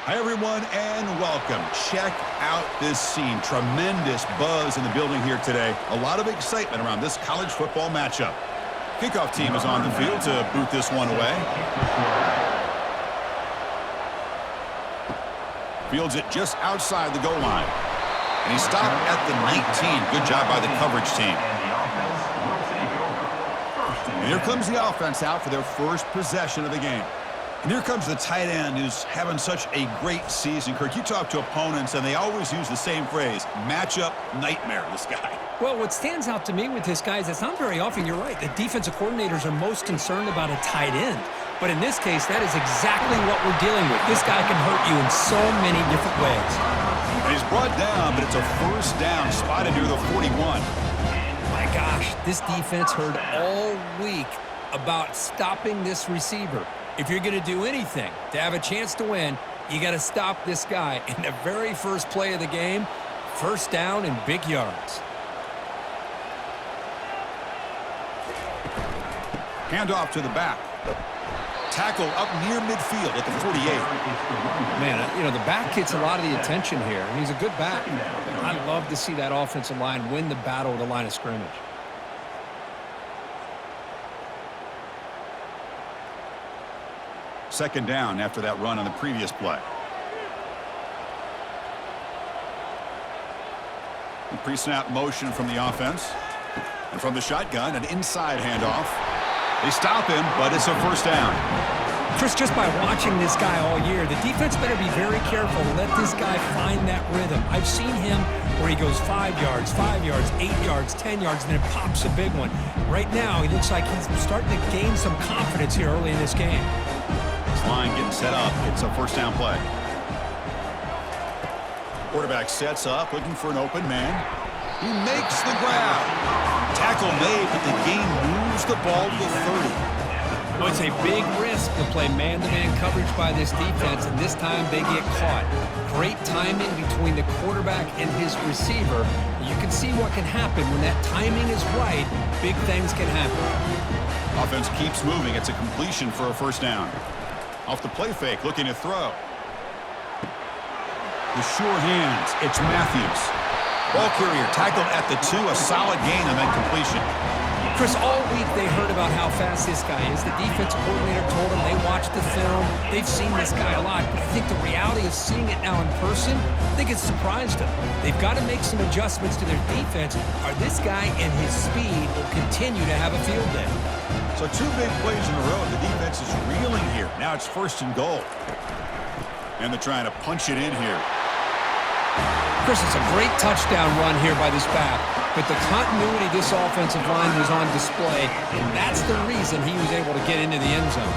Hi, everyone, and welcome. Check out this scene. Tremendous buzz in the building here today. A lot of excitement around this college football matchup. Kickoff team is on the field to boot this one away. Fields it just outside the goal line. And he stopped at the 19. Good job by the coverage team. And here comes the offense out for their first possession of the game. And here comes the tight end who's having such a great season. Kirk, you talk to opponents, and they always use the same phrase, matchup nightmare, this guy. Well, what stands out to me with this guy is it's not very often, you're right, the defensive coordinators are most concerned about a tight end. But in this case, that is exactly what we're dealing with. This guy can hurt you in so many different ways. And he's brought down, but it's a first down, spotted near the 41. My gosh, this defense heard all week about stopping this receiver. If you're going to do anything to have a chance to win, you got to stop this guy. In the very first play of the game, first down and big yards. Handoff to the back. Tackle up near midfield at the 48. Man, you know, the back gets a lot of the attention here, and he's a good back. I love to see that offensive line win the battle at the line of scrimmage. Second down after that run on the previous play. Pre-snap motion from the offense. And from the shotgun, an inside handoff. They stop him, but it's a first down. Chris, just by watching this guy all year, the defense better be very careful to let this guy find that rhythm. I've seen him where he goes 5 yards, 8 yards, 10 yards, and then it pops a big one. Right now, he looks like he's starting to gain some confidence here early in this game. Line getting set up. It's a first down play. Quarterback sets up, looking for an open man. He makes the grab. Tackle made, but the game moves the ball to the 30. Well, it's a big risk to play man-to-man coverage by this defense, and this time they get caught. Great timing between the quarterback and his receiver. You can see what can happen when that timing is right. Big things can happen. Offense keeps moving. It's a completion for a first down. Off the play fake, looking to throw. The sure hands, it's Matthews. Ball carrier tackled at the 2, a solid gain on that completion. Chris, all week they heard about how fast this guy is. The defensive coordinator told them they watched the film. They've seen this guy a lot, but I think the reality of seeing it now in person, I think it's surprised them. They've got to make some adjustments to their defense, or this guy and his speed will continue to have a field day. So 2 big plays in a row. The defense is reeling here. Now it's first and goal. And they're trying to punch it in here. Chris, it's a great touchdown run here by this back, but the continuity of this offensive line was on display, and that's the reason he was able to get into the end zone.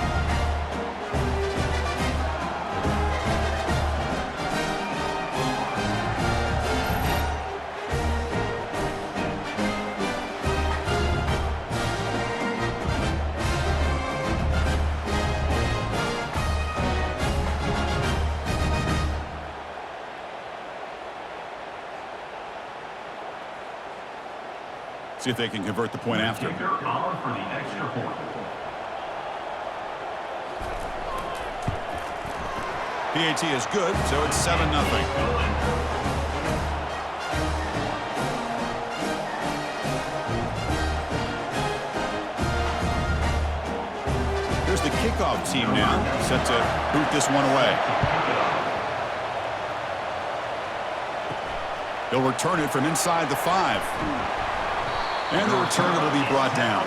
See if they can convert the point after. PAT is good, so it's 7-0. Here's the kickoff team now, set to boot this one away. They'll return it from inside the 5. And the return will be brought down.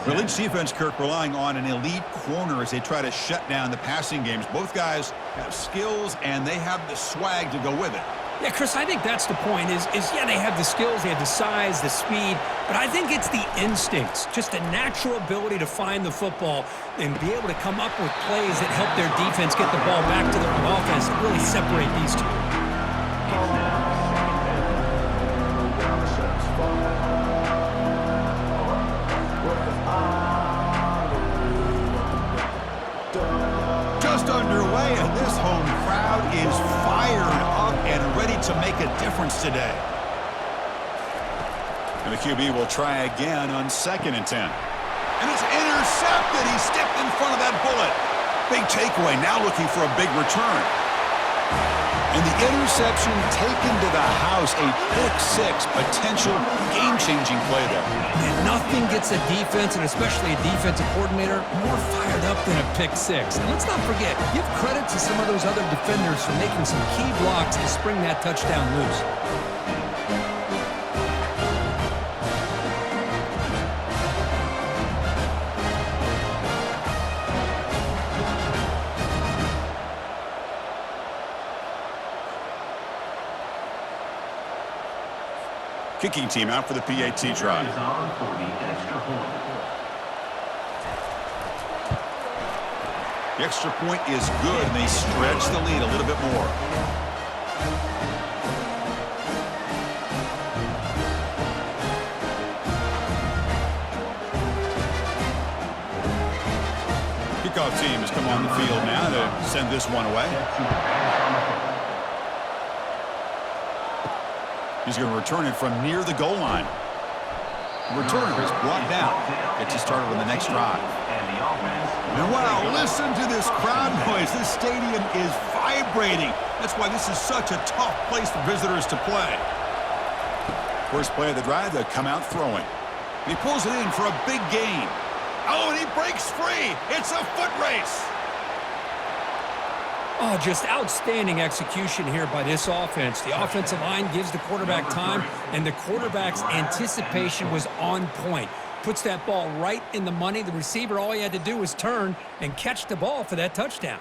The Lynch defense, Kirk, relying on an elite corner as they try to shut down the passing games. Both guys have skills, and they have the swag to go with it. Yeah, Chris, I think that's the point is yeah, they have the skills, they have the size, the speed, but I think it's the instincts, just a natural ability to find the football and be able to come up with plays that help their defense get the ball back to their offense and really separate these two. Just underway, and this home crowd is fired up and ready to make a difference today. And the QB will try again on 2nd and 10. And it's intercepted. it. He stepped in front of that bullet. Big takeaway, now looking for a big return. And the interception taken to the house, a pick-6, potential game-changing play there. And nothing gets a defense, and especially a defensive coordinator, more fired up than a pick-6. And let's not forget, give credit to some of those other defenders for making some key blocks to spring that touchdown loose. Kicking team out for the PAT try. The extra point is good, and they stretch the lead a little bit more. Kickoff team has come on the field now to send this one away. He's going to return it from near the goal line. The returner is brought down. Gets you started on the next drive. And wow, listen to this crowd noise. This stadium is vibrating. That's why this is such a tough place for visitors to play. First play of the drive, they come out throwing. He pulls it in for a big gain. Oh, and he breaks free. It's a foot race. Oh, just outstanding execution here by this offense. The offensive line gives the quarterback time, and the quarterback's anticipation was on point. Puts that ball right in the money. The receiver, all he had to do was turn and catch the ball for that touchdown.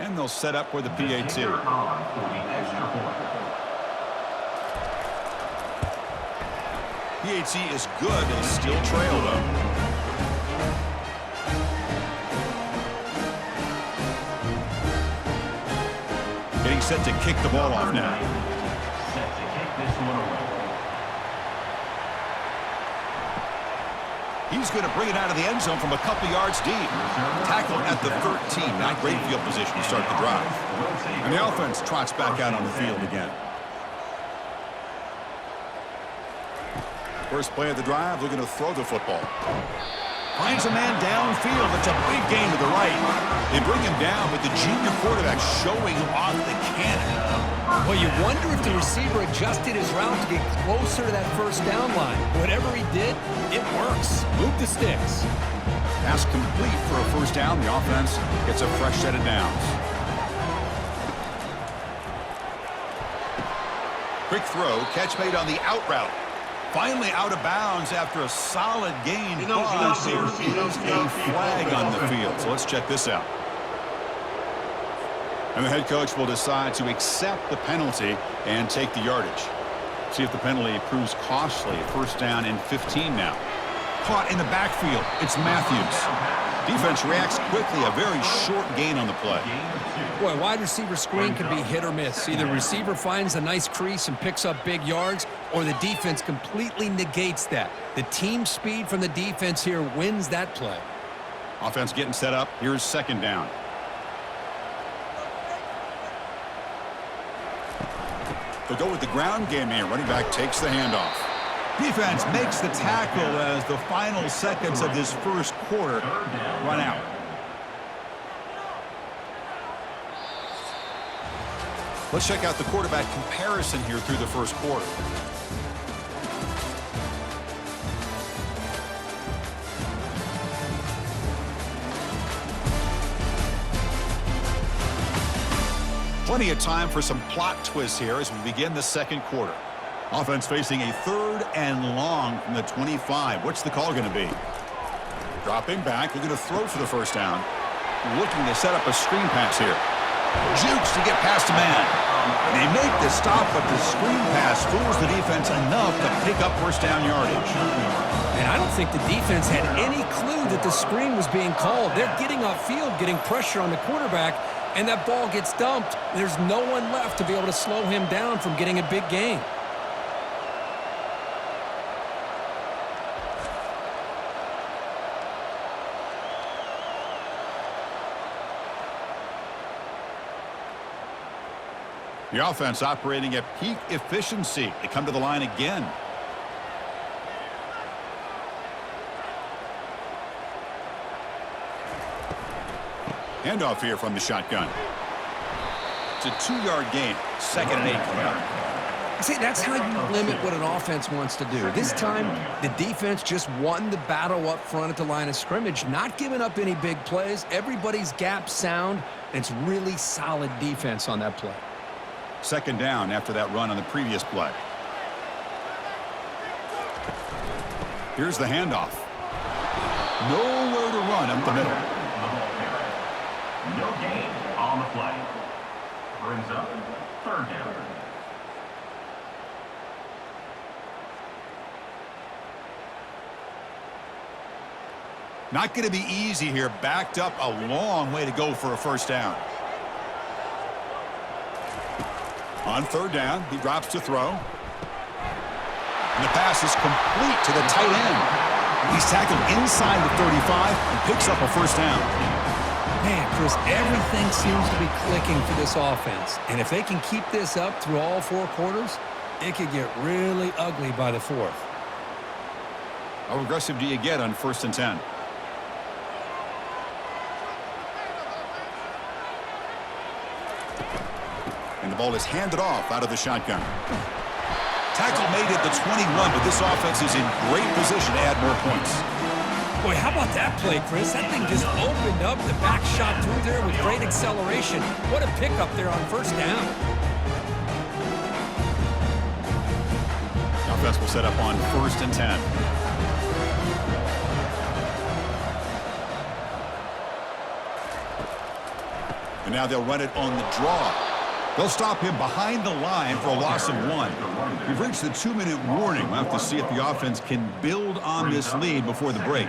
And they'll set up with the PAT. PAT is good. They still trail, though. Getting set to kick the ball off now. He's going to bring it out of the end zone from a couple yards deep. Tackled at the 13. Not great field position to start the drive. And the offense trots back out on the field again. First play of the drive, looking to throw the football. Finds a man downfield. It's a big gain to the right. They bring him down, but the junior quarterback showing off the cannon. Well, you wonder if the receiver adjusted his route to get closer to that first down line. Whatever he did, it works. Move the sticks. Pass complete for a first down. The offense gets a fresh set of downs. Quick throw, catch made on the out route. Finally out of bounds after a solid gain, but there is a flag on the field. So let's check this out. And the head coach will decide to accept the penalty and take the yardage. See if the penalty proves costly. First down and 15 now. Caught in the backfield. It's Matthews. Defense reacts quickly. A very short gain on the play. Boy, wide receiver screen can be hit or miss. Either receiver finds a nice crease and picks up big yards, or the defense completely negates that. The team speed from the defense here wins that play. Offense getting set up. Here's second down. They'll go with the ground game here. Running back takes the handoff. Defense makes the tackle as the final seconds of this first quarter run out. Let's check out the quarterback comparison here through the first quarter. Plenty of time for some plot twists here as we begin the second quarter. Offense facing a 3rd and long from the 25. What's the call going to be? Dropping back, looking to throw for the first down. Looking to set up a screen pass here. Jukes to get past a man. They make the stop, but the screen pass fools the defense enough to pick up first down yardage. And I don't think the defense had any clue that the screen was being called. They're getting upfield, getting pressure on the quarterback, and that ball gets dumped. There's no one left to be able to slow him down from getting a big gain. The offense operating at peak efficiency. They come to the line again. Handoff here from the shotgun. It's a 2-yard gain. 2nd and 8 coming up. See, that's how you limit what an offense wants to do. This time, the defense just won the battle up front at the line of scrimmage, not giving up any big plays. Everybody's gap sound. It's really solid defense on that play. 2nd down after that run on the previous play. Here's the handoff. Nowhere to run up the middle. No gain on the play. Brings up 3rd down. Not going to be easy here. Backed up a long way to go for a first down. On 3rd down, he drops to throw. And the pass is complete to the tight end. He's tackled inside the 35 and picks up a first down. Man, Chris, everything seems to be clicking for this offense. And if they can keep this up through all 4 quarters, it could get really ugly by the 4th. How aggressive do you get on 1st and 10? And the ball is handed off out of the shotgun. Tackle made at the 21, but this offense is in great position to add more points. Boy, how about that play, Chris? That thing just opened up. The back shot through there with great acceleration. What a pickup there on 1st down. The offense will set up on 1st and 10. And now they'll run it on the draw. They'll stop him behind the line for a loss of 1. We've reached the 2-minute warning. We'll have to see if the offense can build on this lead before the break.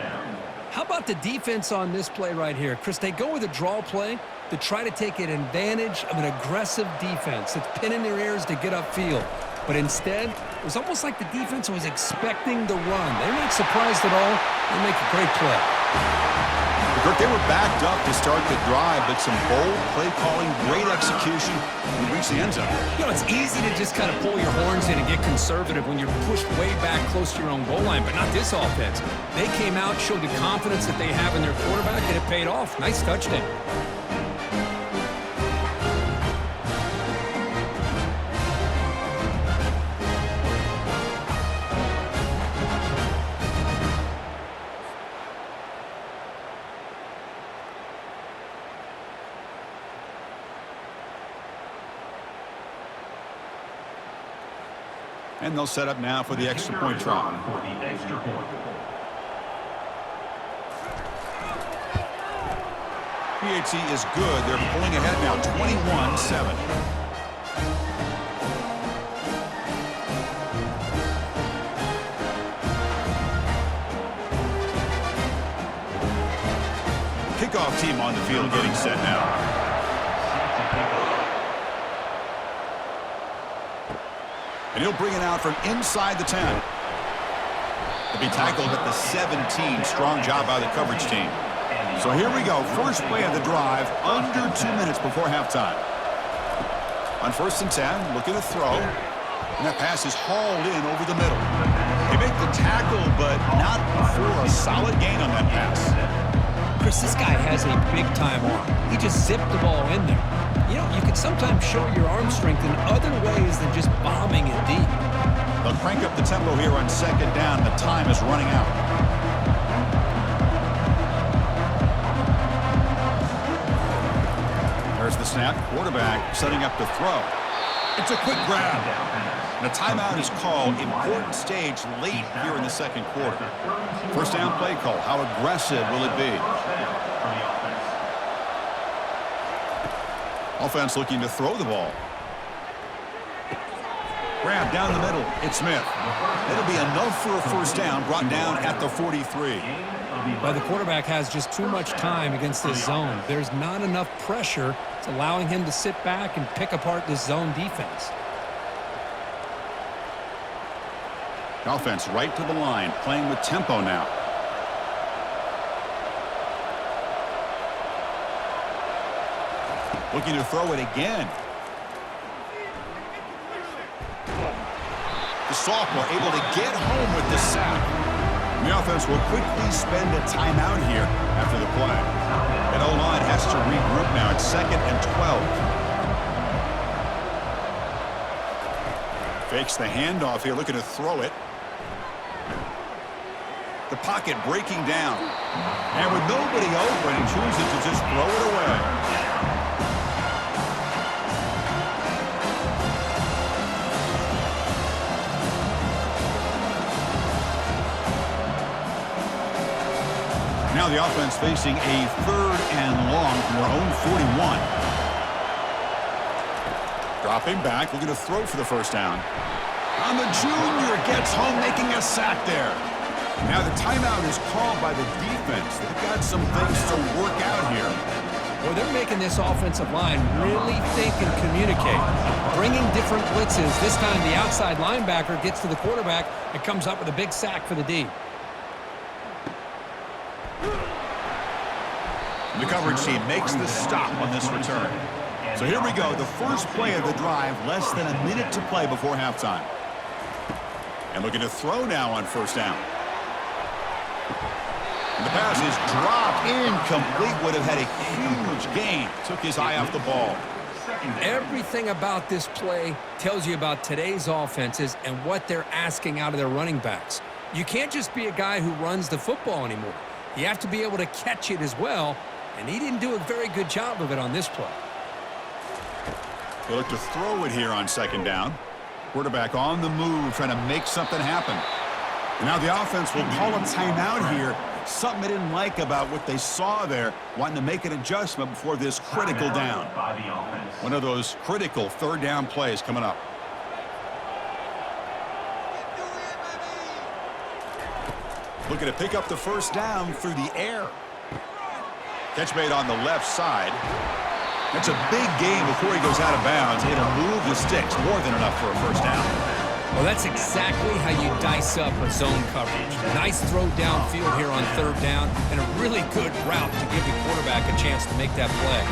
How about the defense on this play right here? Chris, they go with a draw play to try to take an advantage of an aggressive defense that's pinning their ears to get upfield. But instead, it was almost like the defense was expecting the run. They're not surprised at all. They make a great play. They were backed up to start the drive, but some bold play calling, great execution, and reach the end zone. You know, it's easy to just kind of pull your horns in and get conservative when you're pushed way back close to your own goal line, but not this offense. They came out, showed the confidence that they have in their quarterback, and it paid off. Nice touchdown. And they'll set up now for the extra point try. PAT is good. They're pulling ahead now, 21-7. Kickoff team on the field getting set now. And he'll bring it out from inside the 10. He'll be tackled at the 17. Strong job by the coverage team. So here we go. First play of the drive, under 2 minutes before halftime. On 1st and 10, looking to throw. And that pass is hauled in over the middle. They make the tackle, but not for a solid gain on that pass. Chris, this guy has a big-time arm. He just zipped the ball in there. You know, you can sometimes show your arm strength in other ways than just bombing it deep. They'll crank up the tempo here on 2nd down. The time is running out. There's the snap. Quarterback setting up to throw. It's a quick grab. And a timeout is called. Important stage late here in the 2nd quarter. First down play call. How aggressive will it be? Offense looking to throw the ball. Grab down the middle. It's Smith. It'll be enough for a first down, brought down at the 43. Well, the quarterback has just too much time against this zone. There's not enough pressure. It's allowing him to sit back and pick apart this zone defense. Offense right to the line, playing with tempo now. Looking to throw it again. The sophomore able to get home with the sack. The offense will quickly spend a timeout here after the play. And O-line has to regroup now. It's 2nd and 12. Fakes the handoff here, looking to throw it. The pocket breaking down. And with nobody open, he chooses to just throw it away. Now the offense facing a 3rd and long from their own 41. Dropping back, looking to throw for the first down. And the junior gets home, making a sack there. Now the timeout is called by the defense. They've got some things to work out here. Well, they're making this offensive line really think and communicate. Bringing different blitzes. This time the outside linebacker gets to the quarterback and comes up with a big sack for the D. The coverage team makes the stop on this return. So here we go, the first play of the drive, less than a minute to play before halftime. And looking to throw now on first down. And the pass is dropped, incomplete, would have had a huge gain. Took his eye off the ball. Everything about this play tells you about today's offenses and what they're asking out of their running backs. You can't just be a guy who runs the football anymore. You have to be able to catch it as well, and he didn't do a very good job of it on this play. They look to throw it here on 2nd down. Quarterback on the move, trying to make something happen. And now the offense will call a timeout here. Something they didn't like about what they saw there, wanting to make an adjustment before this critical down. One of those critical 3rd down plays coming up. Looking to pick up the first down through the air. Catch made on the left side. That's a big gain before he goes out of bounds. It'll move the sticks, more than enough for a first down. Well, that's exactly how you dice up a zone coverage. Nice throw downfield here on 3rd down, and a really good route to give the quarterback a chance to make that play.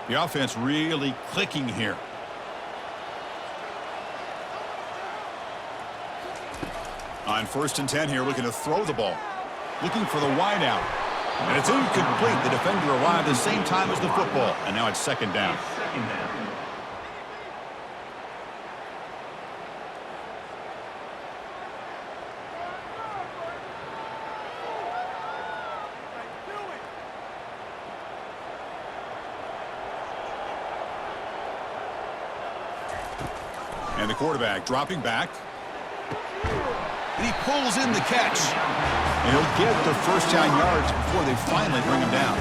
The offense really clicking here. On 1st and 10 here, looking to throw the ball. Looking for the wide out. And it's incomplete. The defender arrived the same time as the football. And now it's 2nd down. And the quarterback dropping back. And he pulls in the catch. And he'll get the first down yards before they finally bring him down.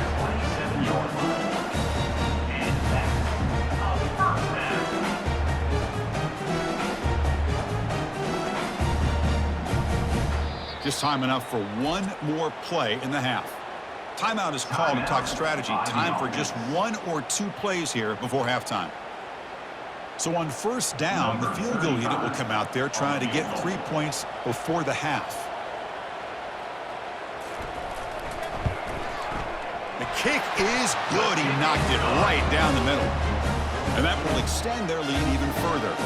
Just time enough for one more play in the half. Timeout is called to talk strategy. Time for just 1 or 2 plays here before halftime. So on first down, the field goal unit will come out there trying to get 3 points before the half. The kick is good. He knocked it right down the middle. And that will extend their lead even further.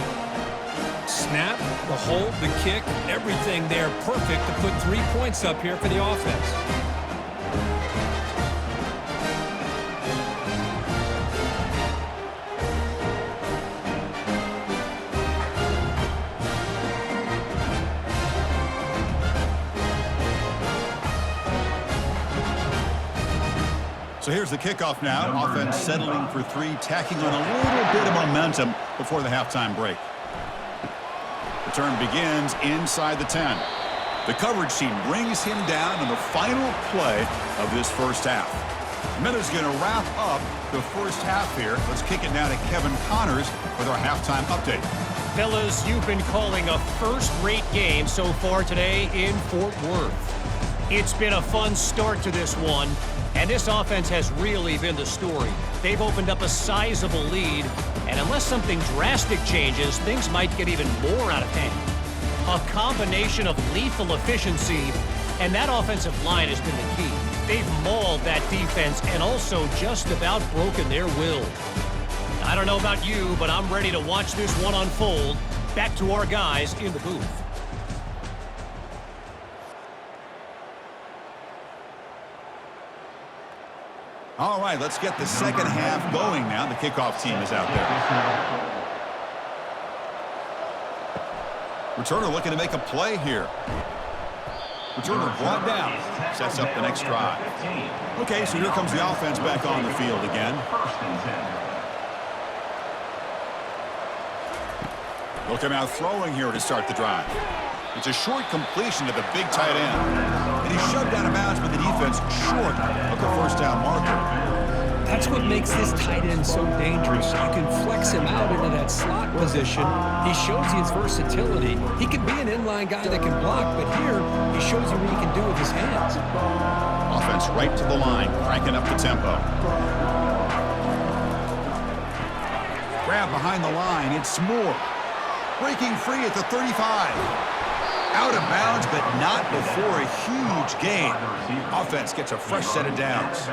Snap, the hold, the kick, everything there perfect to put 3 points up here for the offense. So here's the kickoff now. Offense settling for 3, tacking on a little bit of momentum before the halftime break. The return begins inside the 10. The coverage team brings him down in the final play of this first half. Minute's going to wrap up the first half here. Let's kick it now to Kevin Connors with our halftime update. Fellas, you've been calling a first-rate game so far today in Fort Worth. It's been a fun start to this one, and this offense has really been the story. They've opened up a sizable lead, and unless something drastic changes, things might get even more out of hand. A combination of lethal efficiency, and that offensive line has been the key. They've mauled that defense and also just about broken their will. I don't know about you, but I'm ready to watch this one unfold. Back to our guys in the booth. All right, let's get the second half going now. The kickoff team is out there. Returner looking to make a play here. Returner brought down. Sets up the next drive. Okay, so here comes the offense back on the field again. Looking out throwing here to start the drive. It's a short completion to the big tight end. And he's shoved out of bounds by the defense short of the first down marker. That's what makes this tight end so dangerous. You can flex him out into that slot position. He shows you his versatility. He can be an inline guy that can block, but here he shows you what he can do with his hands. Offense right to the line, cranking up the tempo. Grab behind the line, it's Moore. Breaking free at the 35. Out of bounds, but not before a huge gain. Offense gets a fresh set of downs.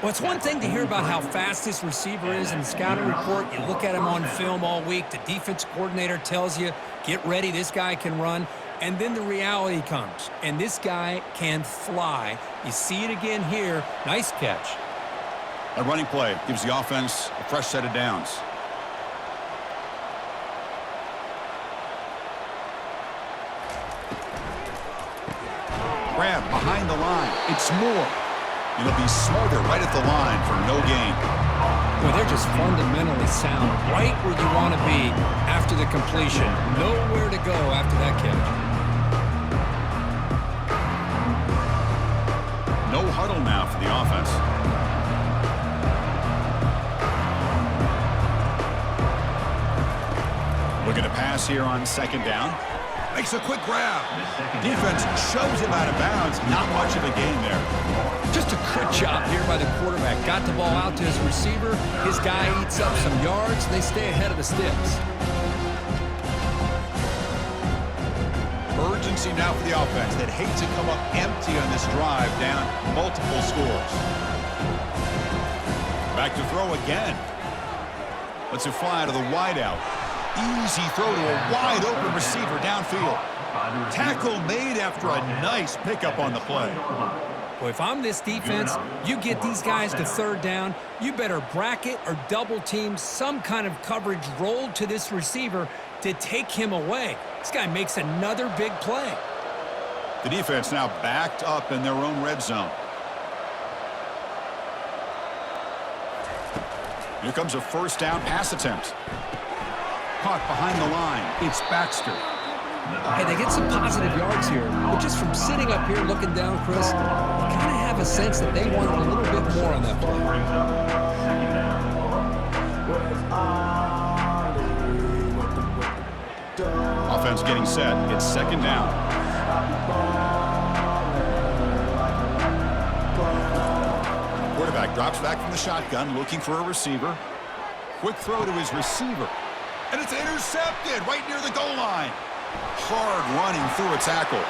Well, it's one thing to hear about how fast this receiver is in the scouting report. You look at him on film all week. The defense coordinator tells you, get ready, this guy can run. And then the reality comes, and this guy can fly. You see it again here. Nice catch. A running play gives the offense a fresh set of downs. Grab behind the line. It's Moore. It'll be smothered right at the line for no gain. Boy, they're just fundamentally sound. Right where you want to be after the completion. Nowhere to go after that catch. No huddle now for the offense. Looking to pass here on second down. Makes a quick grab. Defense shoves him out of bounds. Not much of a gain there. Just a good job here by the quarterback. Got the ball out to his receiver. His guy eats up some yards, and they stay ahead of the sticks. Urgency now for the offense that hates to come up empty on this drive, down multiple scores. Back to throw again. Lets it fly to the wideout. Easy throw to a wide-open receiver downfield. Tackle made after a nice pickup on the play. Well, if I'm this defense, you get these guys to third down, you better bracket or double team some kind of coverage rolled to this receiver to take him away. This guy makes another big play. The defense now backed up in their own red zone. Here comes a first down pass attempt. Caught behind the line. It's Baxter. Hey, they get some positive yards here, but just from sitting up here looking down, Chris, you kind of have a sense that they wanted a little bit more on that play. Offense getting set. It's second down. Quarterback drops back from the shotgun, looking for a receiver. Quick throw to his receiver. And it's intercepted right near the goal line. Hard running through a tackle.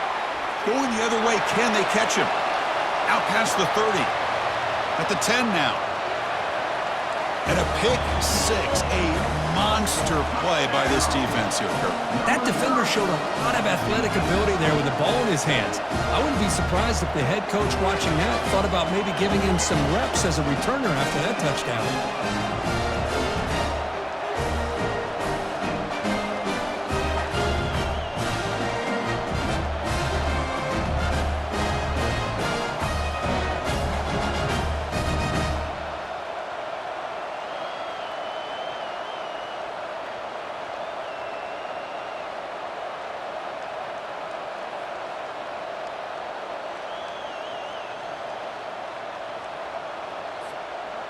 Going the other way, can they catch him? Out past the 30. At the 10 now. And a pick six. A monster play by this defense here, Kirk. That defender showed a lot of athletic ability there with the ball in his hands. I wouldn't be surprised if the head coach watching that thought about maybe giving him some reps as a returner after that touchdown.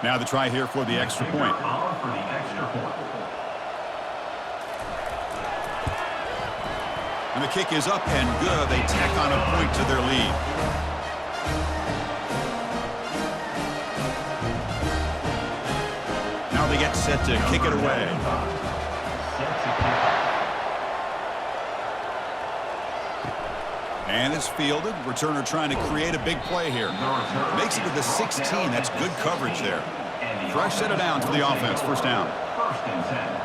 Now the try here for the extra point. For the extra point. And the kick is up and good. They tack on a point to their lead. Now they get set to kick it away. And it's fielded. Returner trying to create a big play here. Makes it to the 16. That's good coverage there. Fresh set of downs for the offense. First down. First and 10.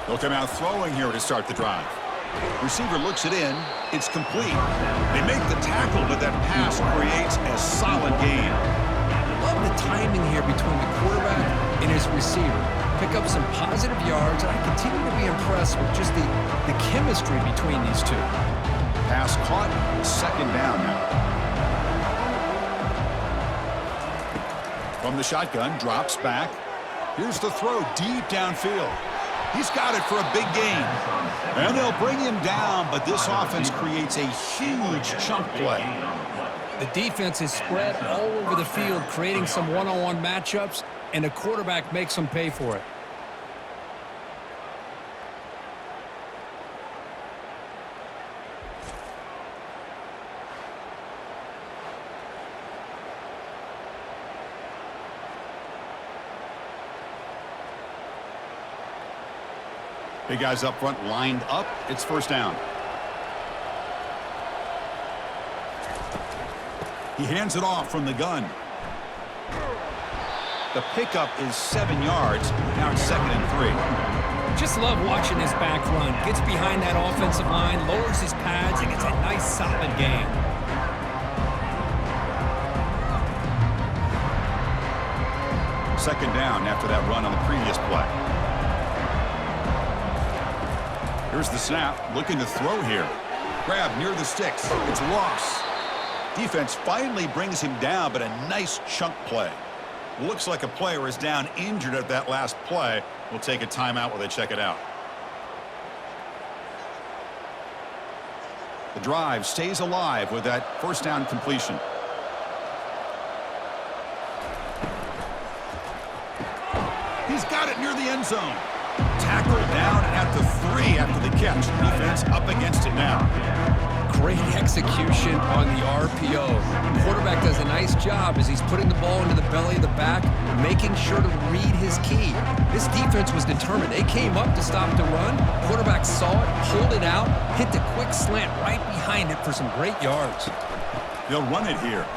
They'll come out throwing here to start the drive. Receiver looks it in. It's complete. They make the tackle, but that pass creates a solid gain. Love the timing here between the quarterback and his receiver. Pick up some positive yards, and I continue to be impressed with just the chemistry between these two. Pass caught. Second down now. From the shotgun, drops back. Here's the throw deep downfield. He's got it for a big gain. And they'll bring him down, but this offense creates a huge chunk play. The defense is spread all over the field, creating some one-on-one matchups, and the quarterback makes them pay for it. Big guys up front lined up. It's first down. He hands it off from the gun. The pickup is 7 yards. Now it's 2nd and 3. Just love watching this back run. Gets behind that offensive line, lowers his pads, and gets a nice solid gain. Second down after that run on the previous play. Here's the snap. Looking to throw here. Grab near the sticks. It's lost. Defense finally brings him down, but a nice chunk play. Looks like a player is down injured at that last play. We'll take a timeout while they check it out. The drive stays alive with that first down completion. He's got it near the end zone. Tackled down at the 3 after the catch. Defense up against it now. Great execution on the RPO. The quarterback does a nice job as he's putting the ball into the belly of the back, making sure to read his key. This defense was determined. They came up to stop the run. Quarterback saw it, pulled it out, hit the quick slant right behind it for some great yards. They'll run it here.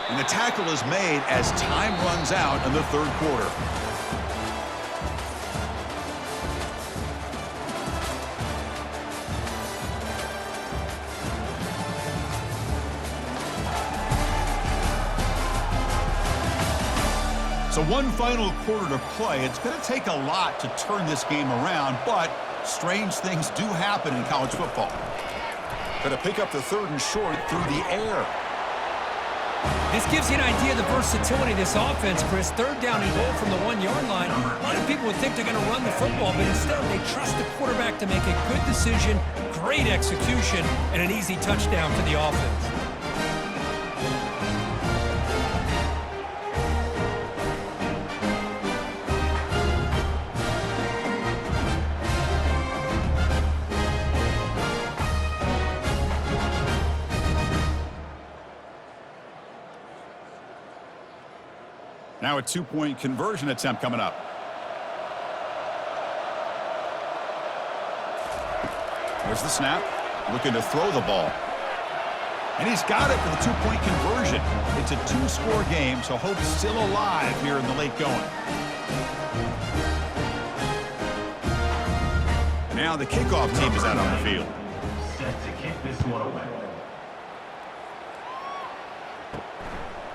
And the tackle is made as time runs out in the third quarter. So one final quarter to play. It's going to take a lot to turn this game around, but strange things do happen in college football. Going to pick up the 3rd and short through the air. This gives you an idea of the versatility of this offense, Chris. 3rd down and goal from the 1-yard line. A lot of people would think they're going to run the football, but instead they trust the quarterback to make a good decision, great execution, and an easy touchdown for the offense. Now a 2-point conversion attempt coming up. There's the snap. Looking to throw the ball. And he's got it for the 2-point conversion. It's a 2-score game, so hope's still alive here in the late going. Now the kickoff team is out on the field. Set to kick this one away.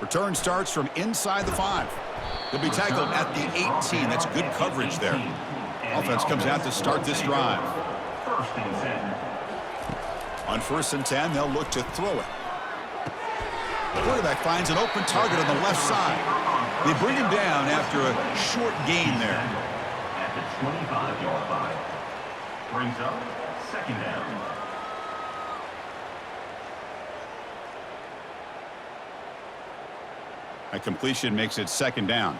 Return starts from inside the 5. He'll be tackled at the 18. That's good coverage there. Offense comes out to start this drive. First and 10. On 1st and 10, they'll look to throw it. The quarterback finds an open target on the left side. They bring him down after a short gain there. At the 25-yard line. Brings up 2nd down. A completion makes it 2nd down.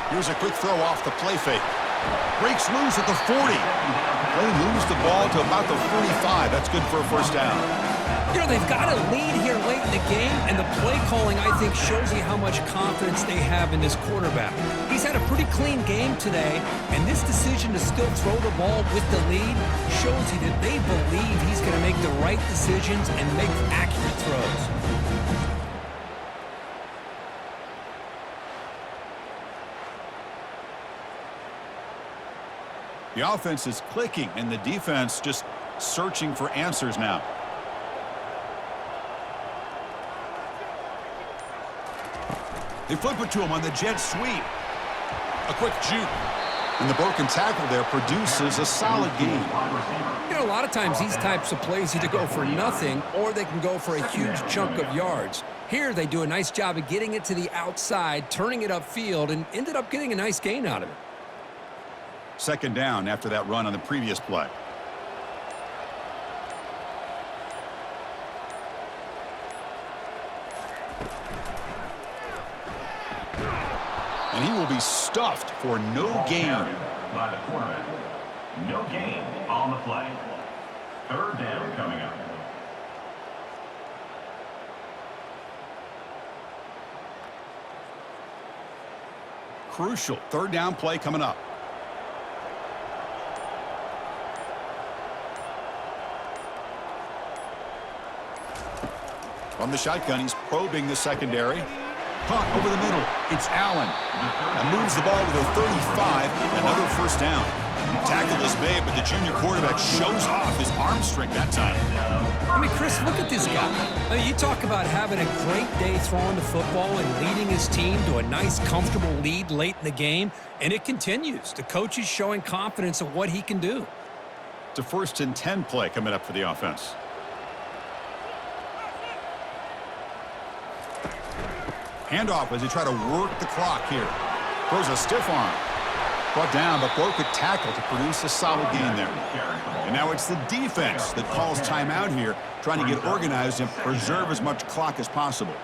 Here's a quick throw off the play fake. Breaks loose at the 40. They lose the ball to about the 45. That's good for a 1st down. You know, they've got a lead here late in the game, and the play calling, I think, shows you how much confidence they have in this quarterback. He's had a pretty clean game today, and this decision to still throw the ball with the lead shows you that they believe he's going to make the right decisions and make accurate throws. The offense is clicking, and the defense just searching for answers now. They flip it to him on the jet sweep. A quick juke. And the broken tackle there produces a solid gain. You know, a lot of times these types of plays either go for nothing or they can go for a huge chunk of yards. Here they do a nice job of getting it to the outside, turning it upfield, and ended up getting a nice gain out of it. 2nd down after that run on the previous play. And he will be stuffed for no gain. By the quarterback. No gain on the play. 3rd down coming up. Crucial 3rd down play coming up. From the shotgun, he's probing the secondary. Caught over the middle. It's Allen. And moves the ball to the 35. Another 1st down. Tackle is made, but the junior quarterback shows off his arm strength that time. I mean, Chris, look at this guy. I mean, you talk about having a great day throwing the football and leading his team to a nice, comfortable lead late in the game, and it continues. The coach is showing confidence of what he can do. It's a 1st and 10 play coming up for the offense. Handoff as he try to work the clock here. Throws a stiff arm. Brought down, but broke a tackle to produce a solid gain there. And now it's the defense that calls timeout here, trying to get organized and preserve as much clock as possible.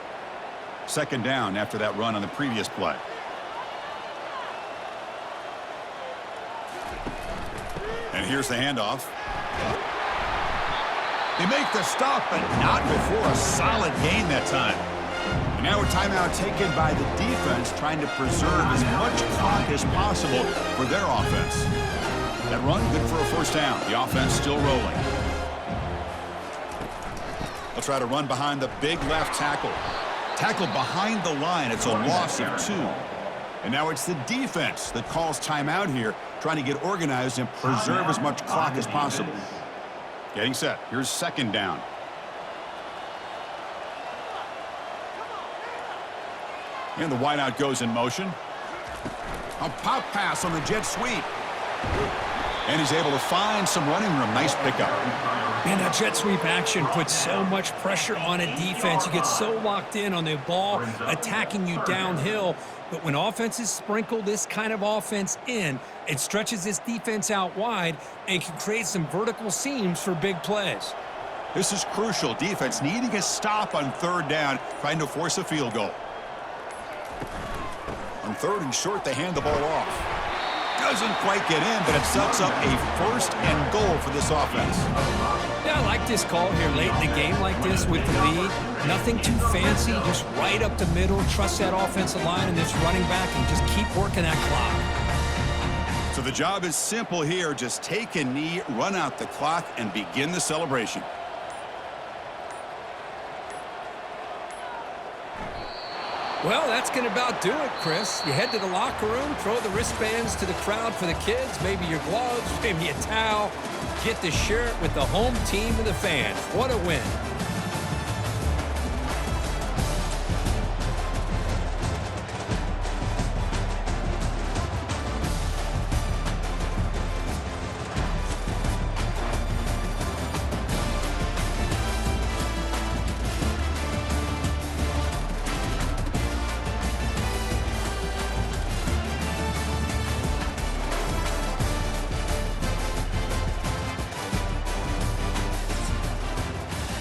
2nd down after that run on the previous play. And here's the handoff. They make the stop, but not before a solid gain that time. And now a timeout taken by the defense, trying to preserve as much clock as possible for their offense. That run, good for a 1st down. The offense still rolling. They'll try to run behind the big left tackle. Tackled behind the line. It's a loss of 2. And now it's the defense that calls timeout here, trying to get organized and preserve as much clock as possible. Getting set. Here's 2nd down. And the wideout goes in motion. A pop pass on the jet sweep. And he's able to find some running room. Nice pickup. Man, that jet sweep action puts so much pressure on a defense. You get so locked in on the ball attacking you downhill. But when offenses sprinkle this kind of offense in, it stretches this defense out wide and can create some vertical seams for big plays. This is crucial. Defense needing a stop on 3rd down, trying to force a field goal. On 3rd and short, they hand the ball off. Doesn't quite get in, but it sets up a 1st and goal for this offense. Yeah, I like this call here late in the game like this with the lead. Nothing too fancy, just right up the middle. Trust that offensive line and this running back and just keep working that clock. So the job is simple here. Just take a knee, run out the clock, and begin the celebration. Well, that's going to about do it, Chris. You head to the locker room, throw the wristbands to the crowd for the kids, maybe your gloves, maybe a towel. Get to share it with the home team and the fans. What a win.